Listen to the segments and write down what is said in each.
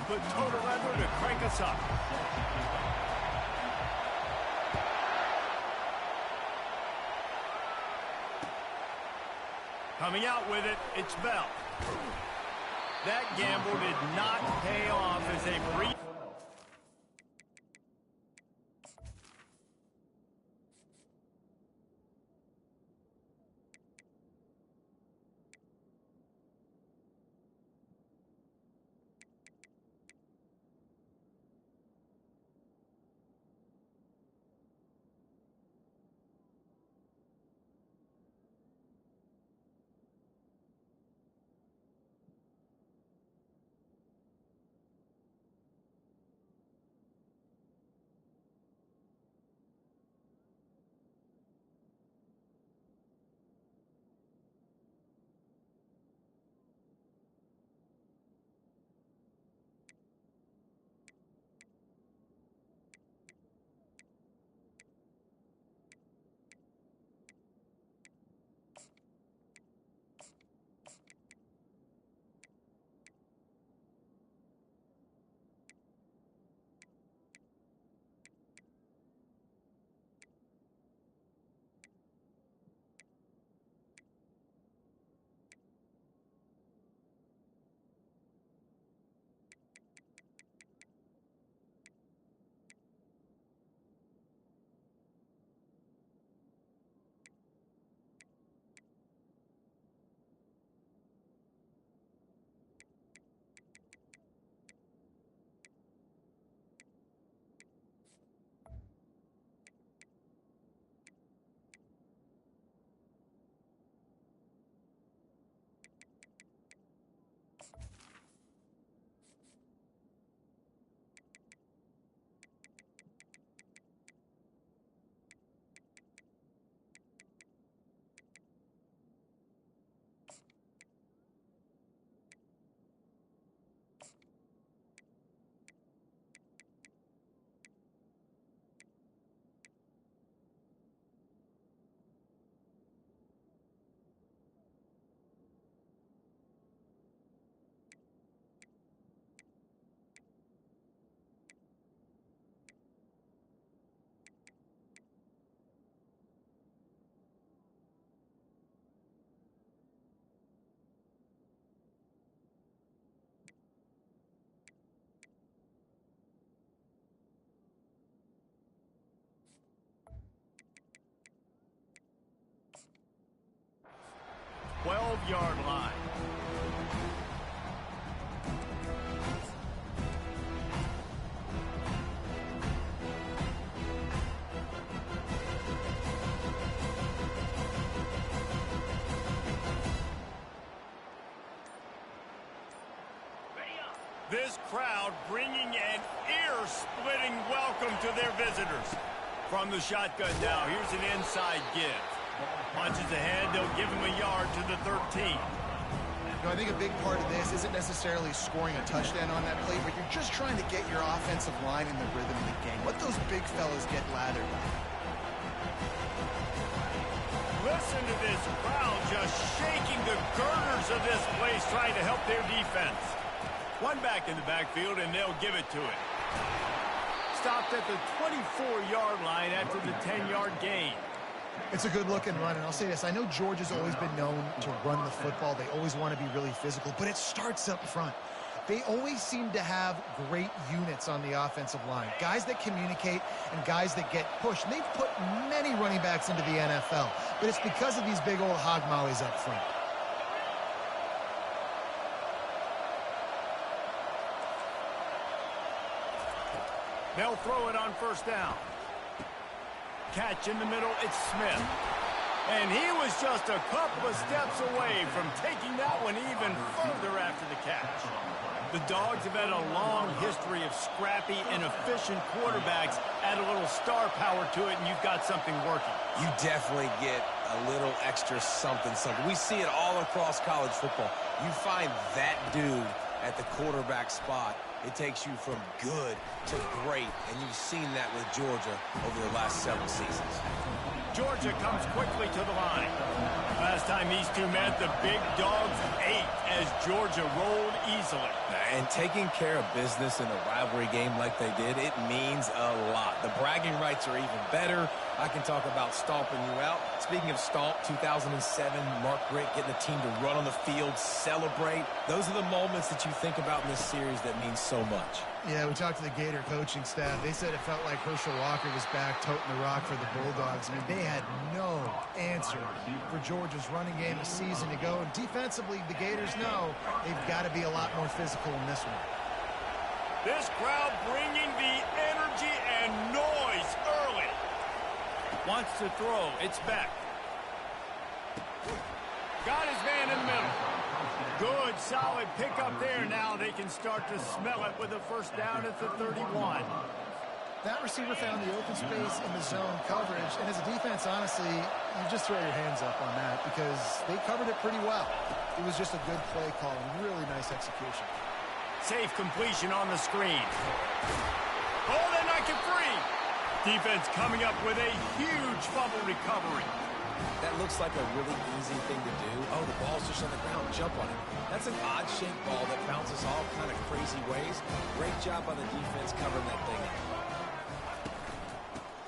the total level to crank us up. Coming out with it, it's Bell. That gamble did not pay off as a brief. Yard line. This crowd bringing an ear-splitting welcome to their visitors. From the shotgun now, here's an inside give. Punches ahead, they'll give him a yard to the 13. I think a big part of this isn't necessarily scoring a touchdown on that play, but you're just trying to get your offensive line in the rhythm of the game. Let those big fellas get lathered by. Listen to this crowd just shaking the girders of this place, trying to help their defense. One back in the backfield, and they'll give it to it. Stopped at the 24-yard line after the 10-yard gain. It's a good-looking run, and I'll say this. I know Georgia's always been known to run the football. They always want to be really physical, but it starts up front. They always seem to have great units on the offensive line, guys that communicate and guys that get pushed. And they've put many running backs into the NFL, but it's because of these big old hog mollies up front. They'll throw it on first down. Catch in the middle, it's Smith. And he was just a couple of steps away from taking that one even further after the catch. The Dogs have had a long history of scrappy and efficient quarterbacks. Add a little star power to it, and you've got something working. You definitely get a little extra something. We see it all across college football. You find that dude at the quarterback spot, it takes you from good to great, and you've seen that with Georgia over the last several seasons. Georgia comes quickly to the line. Last time these two met, the big Dogs ate as Georgia rolled easily. and taking care of business in a rivalry game like they did, it means a lot. The bragging rights are even better. I can talk about stomping you out. Speaking of stomp, 2007, Mark Richt getting the team to run on the field, celebrate. Those are the moments that you think about in this series that mean so much. Yeah, we talked to the Gator coaching staff. They said it felt like Herschel Walker was back toting the rock for the Bulldogs. I mean, they had no answer for Georgia's running game a season ago. And defensively, the Gators know they've got to be a lot more physical in this one. This crowd bringing the energy and noise early. Wants to throw. It's Beck. Got his man in the middle. Good, solid pickup there. Now they can start to smell it with a first down at the 31. That receiver found the open space in the zone coverage. And as a defense, honestly, you just throw your hands up on that because they covered it pretty well. It was just a good play call and really nice execution. Safe completion on the screen. Oh, they knock it free. Defense coming up with a huge fumble recovery. That looks like a really easy thing to do. Oh, the ball's just on the ground. Jump on it. That's an odd-shaped ball that bounces all kind of crazy ways. Great job by the defense covering that thing up.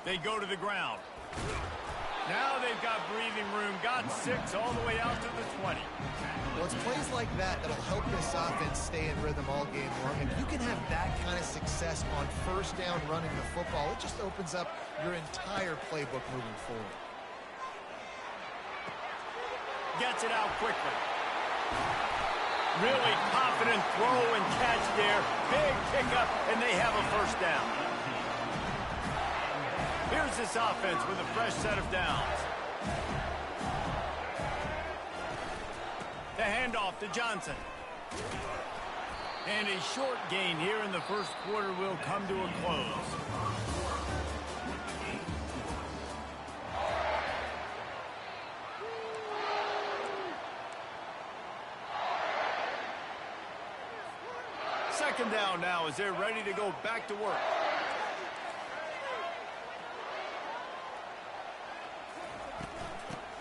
They go to the ground. Now they've got breathing room. Got 6 all the way out to the 20. Well, it's plays like that that'll help this offense stay in rhythm all game long. And you can have that kind of success on first down running the football. It just opens up your entire playbook moving forward. Gets it out quickly. Really confident throw and catch there. Big pickup, and they have a first down. Here's this offense with a fresh set of downs. The handoff to Johnson. And a short gain here in the first quarter will come to a close. Second down now as they're ready to go back to work.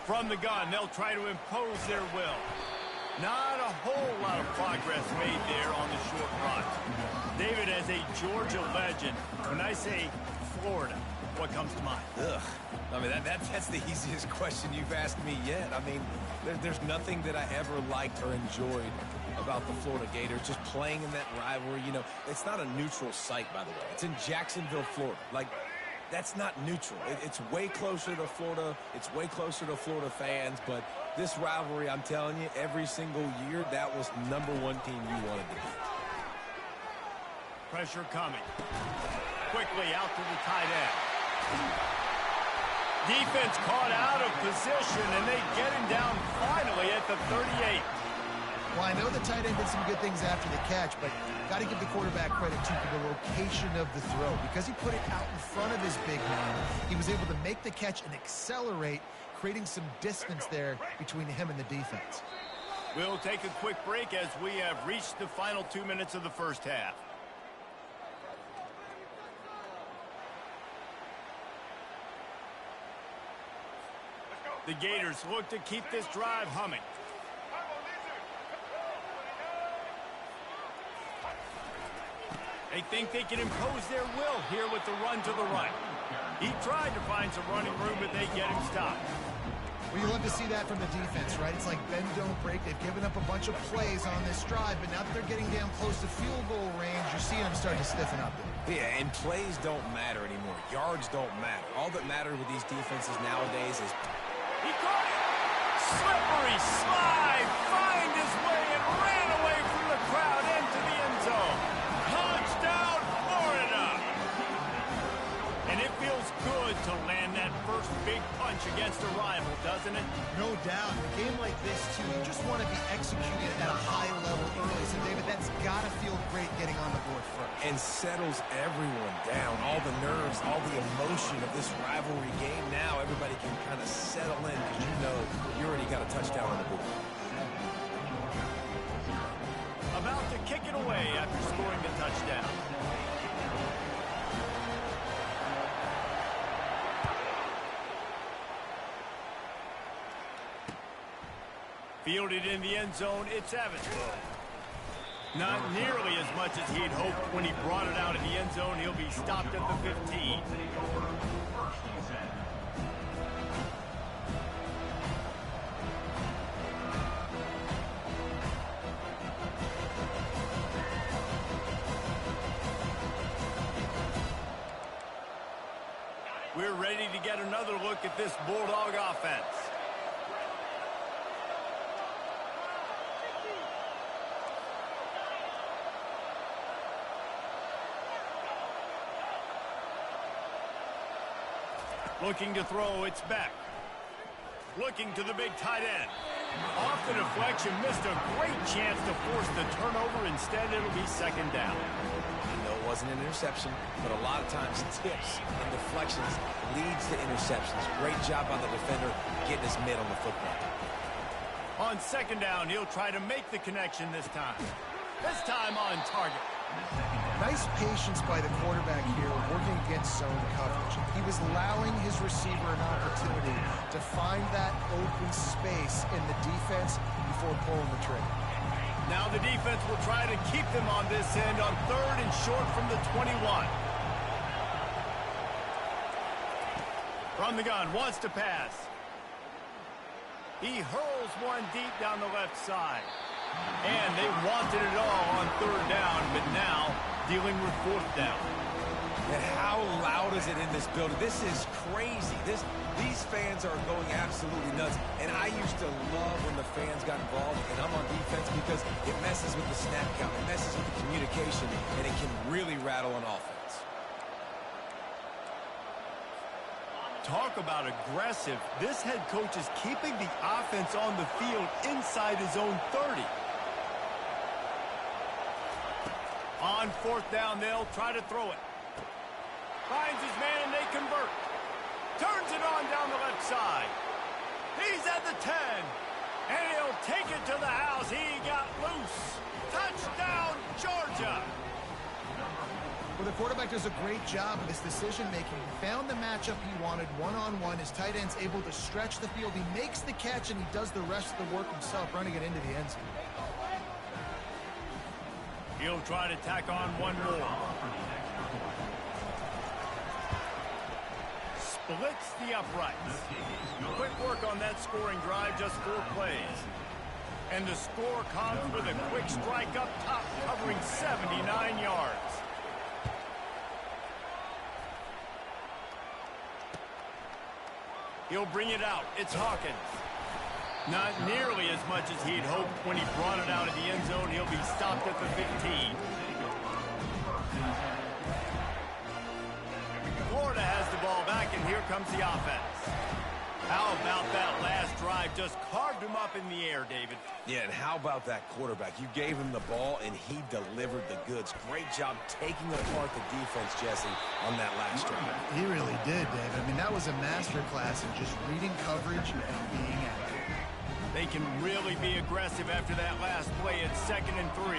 From the gun, they'll try to impose their will. Not a whole lot of progress made there on the short run. David, as a Georgia legend, when I say Florida, what comes to mind? Ugh. I mean, that's the easiest question you've asked me yet. I mean, there's nothing that I ever liked or enjoyed about the Florida Gators, just playing in that rivalry. You know, it's not a neutral site, by the way. It's in Jacksonville, Florida. Like, that's not neutral. It's way closer to Florida. It's way closer to Florida fans. But this rivalry, I'm telling you, every single year, that was #1 team you wanted to beat. Pressure coming. Quickly out to the tight end. Defense caught out of position, and they get him down finally at the 38. Well, I know the tight end did some good things after the catch, but got to give the quarterback credit, too, for the location of the throw. Because he put it out in front of his big man, he was able to make the catch and accelerate, creating some distance there between him and the defense. We'll take a quick break as we have reached the final 2 minutes of the first half. The Gators look to keep this drive humming. They think they can impose their will here with the run to the right. He tried to find some running room, but they get him stopped. Well, you love to see that from the defense, right? It's like bend, don't break. They've given up a bunch of plays on this drive, but now that they're getting down close to field goal range, you're seeing them starting to stiffen up there. Yeah, and plays don't matter anymore. Yards don't matter. All that matters with these defenses nowadays is... He caught it! Slippery slide! Find his way and ran away from the crowd into the end zone. Touchdown, Florida! And it feels good to land that first big punch against a rival, doesn't it? No doubt. In a game like this, too, you just want to be executed at a high level early. So, David, that's got to feel great getting on the board first. And settles everyone down. All the nerves, all the emotion of this rivalry game. Now everybody can kind of settle in because you know you already got a touchdown on the board. About to kick it away after scoring the touchdown. Fielded in the end zone, it's Evans. Not nearly as much as he'd hoped when he brought it out of the end zone. He'll be stopped at the 15. We're ready to get another look at this Bulldog offense. Looking to throw, it's Beck. Looking to the big tight end. Off the deflection, missed a great chance to force the turnover. Instead, it'll be second down. No, it wasn't an interception, but a lot of times tips and deflections leads to interceptions. Great job by the defender getting his mitt on the football. On second down, he'll try to make the connection this time. This time on target. Nice patience by the quarterback here working against zone coverage. He was allowing his receiver an opportunity to find that open space in the defense before pulling the trigger. Now the defense will try to keep them on this end on third and short from the 21. From the gun, wants to pass. He hurls one deep down the left side. And they wanted it all on third down, but now dealing with fourth down. And how loud is it in this building? This is crazy. These fans are going absolutely nuts. And I used to love when the fans got involved, and I'm on defense because it messes with the snap count, it messes with the communication, and it can really rattle an offense. Talk about aggressive. This head coach is keeping the offense on the field inside his own 30. On fourth down, they'll try to throw it. Finds his man, and they convert. Turns it on down the left side. He's at the 10. And he'll take it to the house. He got loose. Touchdown, Georgia. Well, the quarterback does a great job of his decision-making. He found the matchup he wanted one-on-one. His tight end's able to stretch the field. He makes the catch, and he does the rest of the work himself, running it into the end zone. He'll try to tack on one more. Splits the uprights. Quick work on that scoring drive, just 4 plays. And the score comes with a quick strike up top, covering 79 yards. He'll bring it out. It's Hawkins. Not nearly as much as he'd hoped when he brought it out of the end zone. He'll be stopped at the 15. Florida has the ball back, and here comes the offense. How about that last drive? Just carved him up in the air, David. Yeah, and how about that quarterback? You gave him the ball, and he delivered the goods. Great job taking apart the defense, Jesse, on that last drive. He really did, David. I mean, that was a masterclass in just reading coverage and being accurate. They can really be aggressive after that last play at 2nd and 3.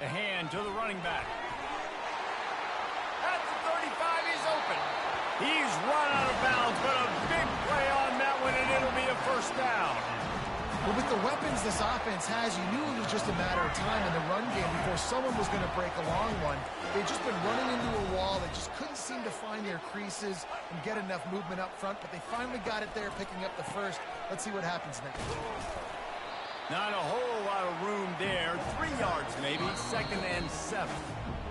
The hand to the running back. At the 35, he's open. He's run out of bounds, but a big play on that one, and it'll be a first down. Well, with the weapons this offense has, you knew it was just a matter of time in the run game before someone was going to break a long one. They'd just been running into a wall. They just couldn't seem to find their creases and get enough movement up front, but they finally got it there, picking up the first. Let's see what happens next. Not a whole lot of room there. 3 yards maybe, 2nd and 7.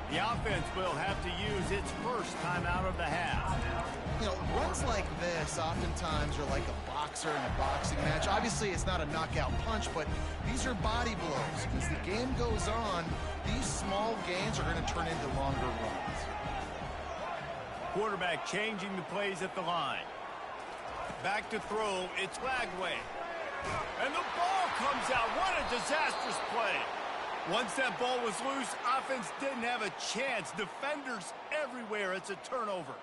The offense will have to use its first time out of the half. You know, runs like this oftentimes are like a boxer in a boxing match. Obviously, it's not a knockout punch, but these are body blows. As the game goes on, these small gains are going to turn into longer runs. Quarterback changing the plays at the line. Back to throw, it's Lagway. And the ball comes out. What a disastrous play. Once that ball was loose, offense didn't have a chance. Defenders everywhere. It's a turnover.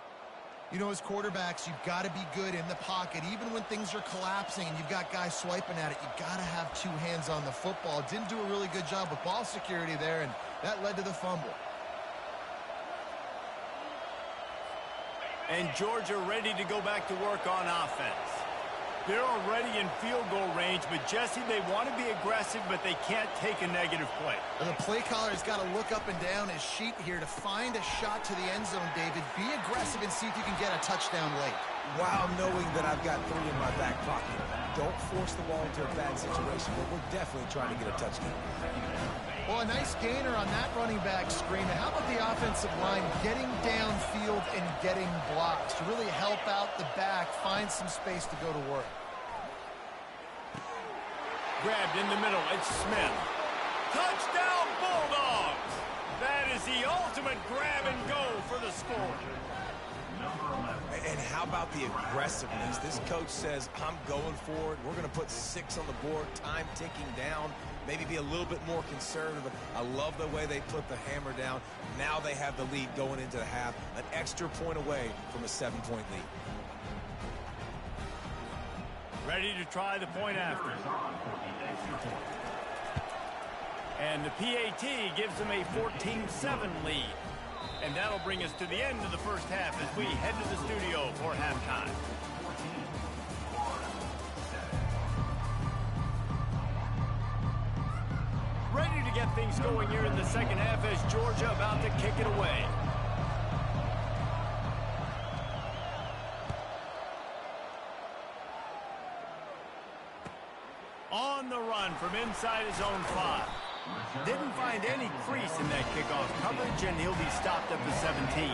You know, as quarterbacks, you've got to be good in the pocket. Even when things are collapsing and you've got guys swiping at it, you've got to have 2 hands on the football. Didn't do a really good job with ball security there, and that led to the fumble. And Georgia ready to go back to work on offense. They're already in field goal range, but Jesse, they want to be aggressive, but they can't take a negative play. Well, the play caller's got to look up and down his sheet here to find a shot to the end zone, David. Be aggressive and see if you can get a touchdown late. While knowing that I've got 3 in my back pocket. Don't force the ball into a bad situation, but we're definitely trying to get a touchdown. Well, a nice gainer on that running back screen. And how about the offensive line getting downfield and getting blocks to really help out the back, find some space to go to work. Grabbed in the middle, it's Smith. Touchdown Bulldogs! That is the ultimate grab and go for the score. And how about the aggressiveness? This coach says, I'm going for it. We're going to put 6 on the board, time ticking down, maybe be a little bit more conservative. I love the way they put the hammer down. Now they have the lead going into the half, an extra point away from a 7-point lead. Ready to try the point after. And the PAT gives them a 14-7 lead. And that'll bring us to the end of the first half as we head to the studio for halftime. Ready to get things going here in the second half as Georgia about to kick it away. On the run from inside his own 5. Didn't find any crease in that kickoff coverage, and he'll be stopped at the 17.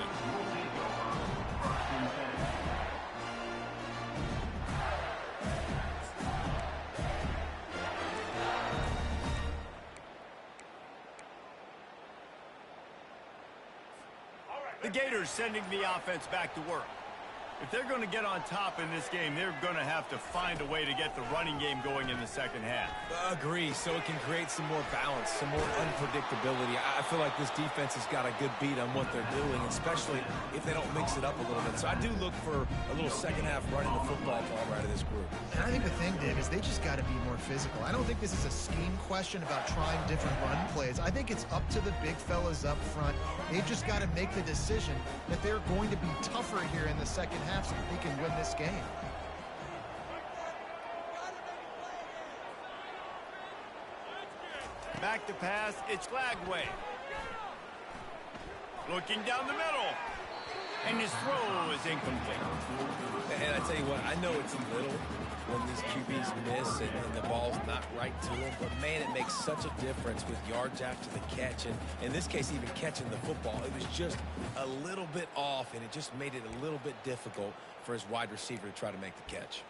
The Gators sending the offense back to work. If they're going to get on top in this game, they're going to have to find a way to get the running game going in the second half. Agree, so it can create some more balance, some more unpredictability. I feel like this defense has got a good beat on what they're doing, especially if they don't mix it up a little bit. So I do look for a little second half running the football ball right of this group. And I think the thing, Dave, is they just got to be more physical. I don't think this is a scheme question about trying different run plays. I think it's up to the big fellas up front. They've just got to make the decision that they're going to be tougher here in the second half so that they can win this game. Back to pass, it's Flagway. Looking down the middle. And his throw is incomplete. And I tell you what, I know it's little when these QBs miss and the ball's not right to them, but man, it makes such a difference with yards after the catch, and in this case, even catching the football. It was just a little bit off, and it just made it a little bit difficult for his wide receiver to try to make the catch.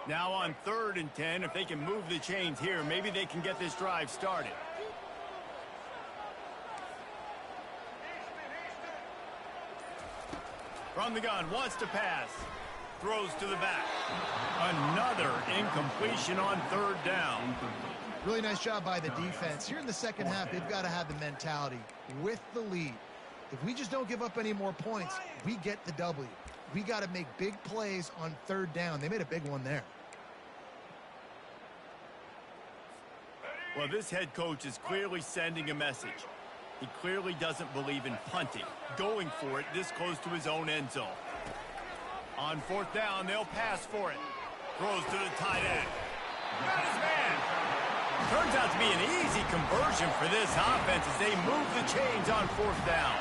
Now on 3rd and 10, if they can move the chains here, maybe they can get this drive started. From the gun, wants to pass. Throws to the back. Another incompletion on 3rd down. Really nice job by the defense. Here in the second half, they've got to have the mentality with the lead. If we just don't give up any more points, we get the W. We got to make big plays on 3rd down. They made a big one there. Well, this head coach is clearly sending a message. He clearly doesn't believe in punting, going for it this close to his own end zone. On 4th down, they'll pass for it. Throws to the tight end. Got his man. Turns out to be an easy conversion for this offense as they move the chains on 4th down.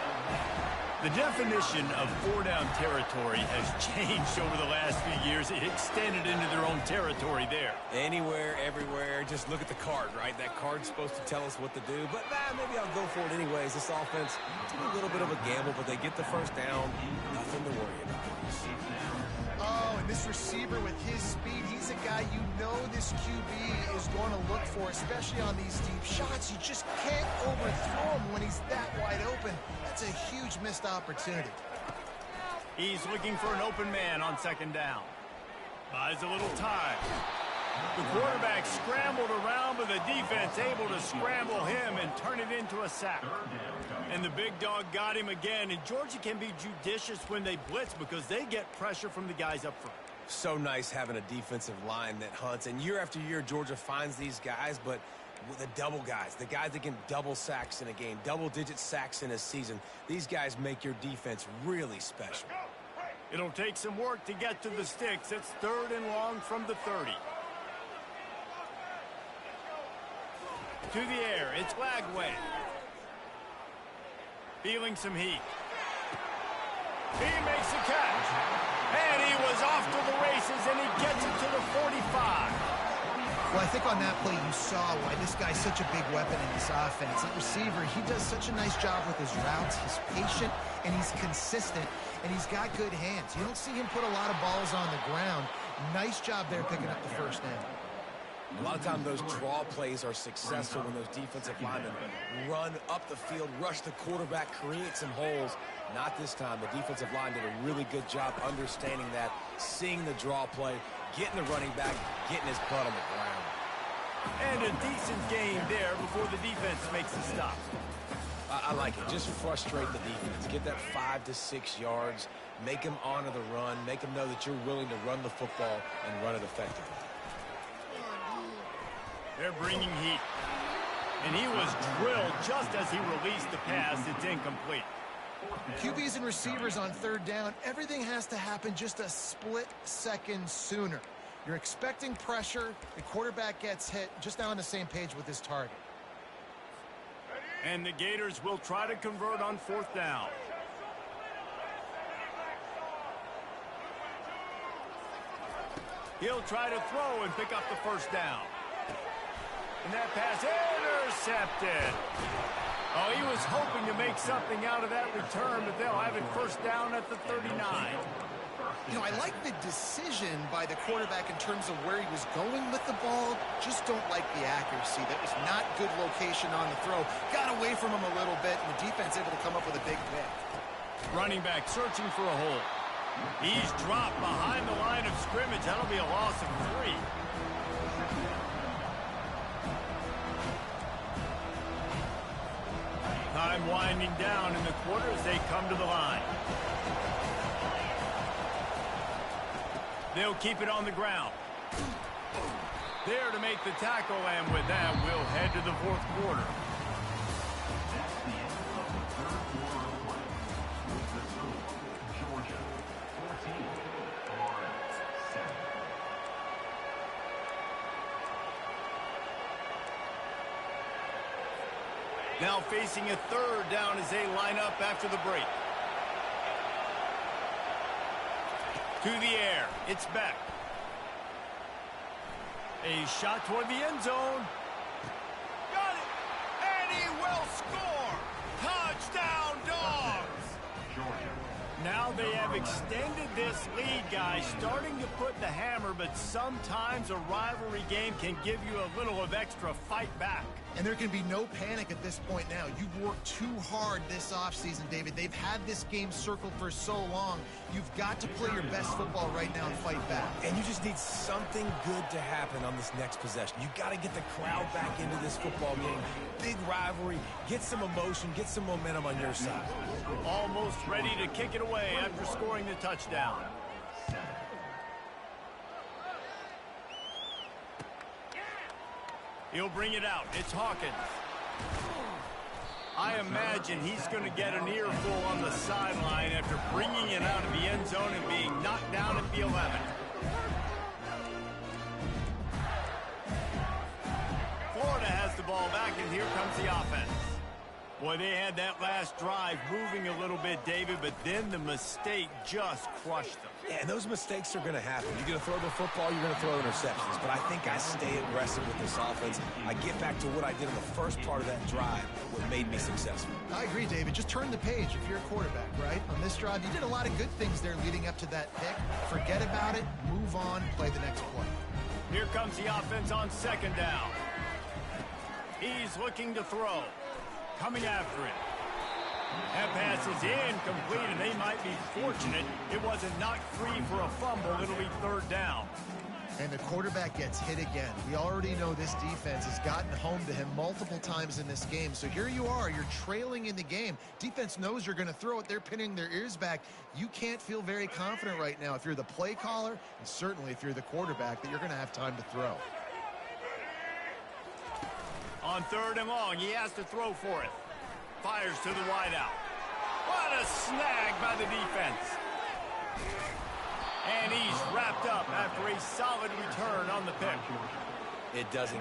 The definition of 4-down territory has changed over the last few years. It extended into their own territory there. Anywhere, everywhere, just look at the card, right? That card's supposed to tell us what to do, but maybe I'll go for it anyways. This offense, it's a little bit of a gamble, but they get the 1st down. Nothing to worry about. Oh, and this receiver with his speed, he's a guy you know this QB is going to look for, especially on these deep shots. You just can't overthrow him when he's that wide open. That's a huge missed opportunity. He's looking for an open man on 2nd down. Buys a little time. The quarterback scrambled around, but the defense able to scramble him and turn it into a sack. And the big dog got him again, and Georgia can be judicious when they blitz because they get pressure from the guys up front. So nice having a defensive line that hunts, and year after year, Georgia finds these guys, but with the double guys, the guys that can double sacks in a game, double-digit sacks in a season. These guys make your defense really special. It'll take some work to get to the sticks. It's 3rd and long from the 30. To the air, it's Lagway. Feeling some heat. He makes a catch. And he was off to the races, and he gets it to the 45. Well, I think on that play you saw why this guy's such a big weapon in this offense. That receiver, he does such a nice job with his routes. He's patient, and he's consistent, and he's got good hands. You don't see him put a lot of balls on the ground. Nice job there picking up the first down. A lot of times those draw plays are successful when those defensive linemen run up the field, rush the quarterback, create some holes. Not this time. The defensive line did a really good job understanding that, seeing the draw play, getting the running back, getting his butt on the ground. And a decent gain there before the defense makes the stop. I like it. Just frustrate the defense. Get that 5 to 6 yards. Make them honor the run. Make them know that you're willing to run the football and run it effectively. They're bringing heat. And he was drilled just as he released the pass. It's incomplete. QBs and receivers on 3rd down, everything has to happen just a split second sooner. You're expecting pressure. The quarterback gets hit. Just now on the same page with his target. And the Gators will try to convert on 4th down. He'll try to throw and pick up the first down. And that pass intercepted. Oh, he was hoping to make something out of that return, but they'll have it first down at the 39. You know, I like the decision by the quarterback in terms of where he was going with the ball. Just don't like the accuracy. That was not good location on the throw. Got away from him a little bit, and the defense able to come up with a big pick. Running back searching for a hole. He's dropped behind the line of scrimmage. That'll be a loss of 3. Time winding down in the quarter as they come to the line. They'll keep it on the ground. There to make the tackle, and with that, we'll head to the 4th quarter. Now facing a 3rd down as they line up after the break. To the air, it's Beck. A shot toward the end zone. Got it! And he will score! Touchdown, Dogs! Now they have extended this lead, guys, starting to put the hammer, but sometimes a rivalry game can give you a little of extra fight back. And there can be no panic at this point now. You've worked too hard this offseason, David. They've had this game circled for so long. You've got to play your best football right now and fight back. And you just need something good to happen on this next possession. You got to get the crowd back into this football game. Big rivalry. Get some emotion. Get some momentum on your side. Almost ready to kick it away after scoring the touchdown. He'll bring it out. It's Hawkins. I imagine he's going to get an earful on the sideline after bringing it out of the end zone and being knocked down at the 11. Florida has the ball back, and here comes the offense. Boy, they had that last drive moving a little bit, David, but then the mistake just crushed them. Yeah, and those mistakes are going to happen. You're going to throw the football, you're going to throw interceptions. But I think I stay aggressive with this offense. I get back to what I did in the first part of that drive, what made me successful. I agree, David. Just turn the page if you're a quarterback, right? On this drive, you did a lot of good things there leading up to that pick. Forget about it, move on, play the next play. Here comes the offense on 2nd down. He's looking to throw. Coming after it. That pass is incomplete, and they might be fortunate it wasn't knocked free for a fumble. It'll be 3rd down. And the quarterback gets hit again. We already know this defense has gotten home to him multiple times in this game. So here you are. You're trailing in the game. Defense knows you're going to throw it. They're pinning their ears back. You can't feel very confident right now if you're the play caller, and certainly if you're the quarterback, that you're going to have time to throw. On 3rd and long, he has to throw for it. Fires to the wideout. What a snag by the defense. And he's wrapped up after a solid return on the pick. It doesn't